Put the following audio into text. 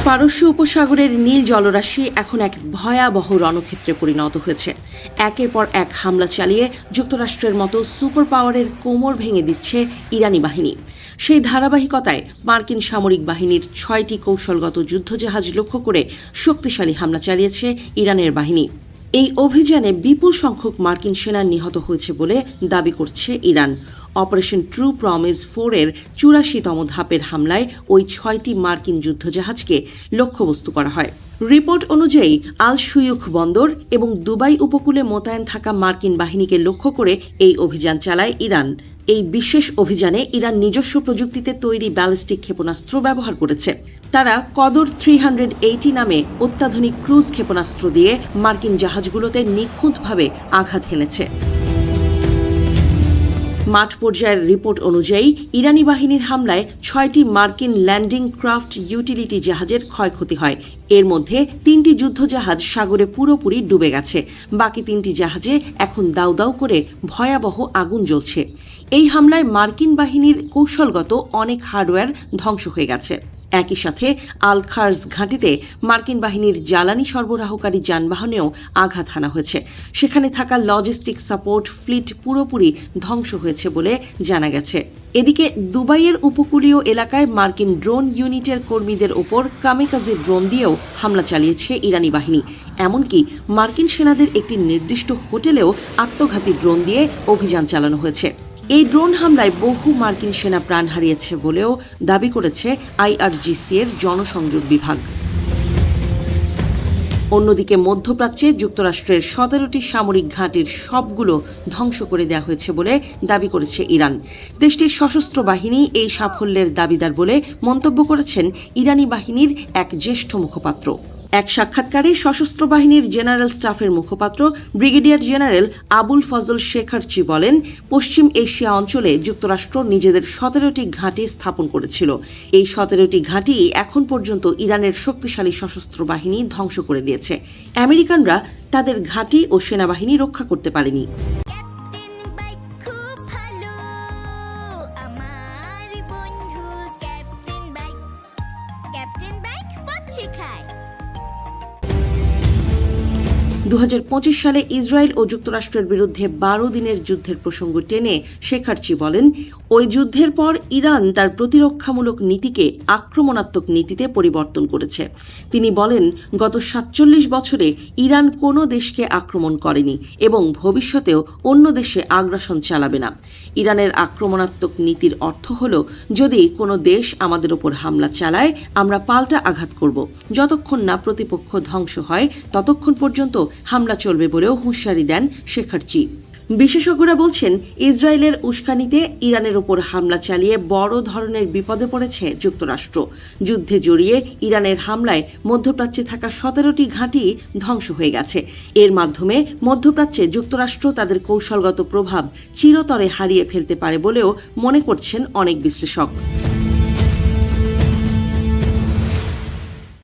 পারস্য উপসাগরের নীল জলরাশি এখন এক ভয়াবহ রণক্ষেত্রে পরিণত হয়েছে। একের পর এক হামলা চালিয়ে যুক্তরাষ্ট্রের মতো সুপার পাওয়ারের কোমর ভেঙে দিচ্ছে ইরানি বাহিনী। সেই ধারাবাহিকতায় মার্কিন সামরিক বাহিনীর 6টি কৌশলগত যুদ্ধজাহাজ লক্ষ্য করে শক্তিশালী হামলা চালিয়েছে ইরানের বাহিনী। এই অভিযানে বিপুল সংখ্যক মার্কিন সেনা নিহত হয়েছে বলে দাবি করছে ইরান। অপারেশন ট্রু প্রমিস 4-এর 84তম ধাপের হামলায় ওই 6টি মার্কিন যুদ্ধজাহাজকে লক্ষ্যবস্তু করা হয়। রিপোর্ট অনুযায়ী আল শুয়ুখ বন্দর এবং দুবাই উপকূলে মোতায়েন থাকা মার্কিন বাহিনীকে লক্ষ্য করে এই অভিযান চালায় ইরান। এই বিশেষ অভিযানে ইরান নিজস্ব প্রযুক্তিতে তৈরি ব্যালিস্টিক ক্ষেপণাস্ত্র ব্যবহার করেছে। তারা কদর 380 নামে অত্যাধুনিক ক্রুজ ক্ষেপণাস্ত্র দিয়ে মার্কিন জাহাজগুলোতে নিখুঁতভাবে আঘাত হেনেছে। মাঠ পর্যায়ের রিপোর্ট অনুযায়ী ইরানি বাহিনীর হামলায় 6টি মার্কিন ল্যান্ডিং ক্রাফট ইউটিলিটি জাহাজের ক্ষয়ক্ষতি হয়। এর মধ্যে 3টি যুদ্ধজাহাজ সাগরে পুরোপুরি ডুবে গেছে। বাকি 3টি জাহাজে এখন দাউ দাউ করে ভয়াবহ আগুন জ্বলছে। এই হামলায় মার্কিন বাহিনীর কৌশলগত অনেক হার্ডওয়্যার ধ্বংস হয়ে গেছে। একই সাথে আল খার্জ ঘাঁটিতে মার্কিন বাহিনীর জ্বালানি সরবরাহকারী যানবাহনেও আঘাত হানা হয়েছে। সেখানে থাকা লজিস্টিক সাপোর্ট ফ্লিট পুরোপুরি ধ্বংস হয়েছে বলে জানা গেছে। এদিকে দুবাইয়ের উপকূলীয় এলাকায় মার্কিন ড্রোন ইউনিটের কর্মীদের ওপর কামিকাজে ড্রোন দিয়েও হামলা চালিয়েছে ইরানি বাহিনী। এমনকি মার্কিন সেনাদের একটি নির্দিষ্ট হোটেলেও আত্মঘাতী ড্রোন দিয়ে অভিযান চালানো হয়েছে। এই ড্রোন হামলায় বহু মার্কিন সেনা প্রাণ হারিয়েছে বলেও দাবি করেছে IRGC-এর জনসংযোগ বিভাগ। অন্যদিকে মধ্যপ্রাচ্যে যুক্তরাষ্ট্রের 17টি সামরিক ঘাঁটির সবগুলো ধ্বংস করে দেওয়া হয়েছে বলে দাবি করেছে ইরান। দেশটির সশস্ত্র বাহিনী এই সাফল্যের দাবিদার বলে মন্তব্য করেছেন ইরানি বাহিনীর এক জ্যেষ্ঠ মুখপাত্র। এক সাক্ষাৎকারে সশস্ত্র বাহিনীর জেনারেল স্টাফের মুখপাত্র ব্রিগেডিয়ার জেনারেল আবুল ফজল শেখারচি বলেন, পশ্চিম এশিয়া অঞ্চলে যুক্তরাষ্ট্র নিজেদের 17টি ঘাঁটি স্থাপন করেছিল। এই 17টি ঘাঁটি এখন পর্যন্ত ইরানের শক্তিশালী সশস্ত্র বাহিনী ধ্বংস করে দিয়েছে। আমেরিকানরা তাদের ঘাঁটি ও সেনাবাহিনী রক্ষা করতে পারেনি। শেখায়। 2025 সালে ইসরায়েল ও যুক্তরাষ্ট্রের বিরুদ্ধে 12 দিনের যুদ্ধের প্রসঙ্গ টেনে শেখারচি বলেন, ওই যুদ্ধের পর ইরান তার প্রতিরক্ষামূলক নীতিকে আক্রমণাত্মক নীতিতে পরিবর্তন করেছে। তিনি বলেন, গত 47 বছরে ইরান কোনো দেশকে আক্রমণ করেনি এবং ভবিষ্যতেও অন্য দেশে আগ্রাসন চালাবে না। ইরানের আক্রমণাত্মক নীতির অর্থ হল, যদি কোনো দেশ আমাদের ওপর হামলা চালায়, আমরা পাল্টা আঘাত করব। যতক্ষণ না প্রতিপক্ষ ধ্বংস হয় ততক্ষণ পর্যন্ত হামলা চলবে বলেও হুঁশিয়ারি দেন শেখারচি। বিশেষজ্ঞরা বলছেন, ইসরায়েলের উস্কানিতে ইরানের ওপর হামলা চালিয়ে বড় ধরনের বিপদে পড়েছে যুক্তরাষ্ট্র। যুদ্ধে জড়িয়ে ইরানের হামলায় মধ্যপ্রাচ্যে থাকা 17টি ঘাঁটি ধ্বংস হয়ে গেছে। এর মাধ্যমে মধ্যপ্রাচ্যে যুক্তরাষ্ট্র তাদের কৌশলগত প্রভাব চিরতরে হারিয়ে ফেলতে পারে বলেও মনে করছেন অনেক বিশ্লেষক।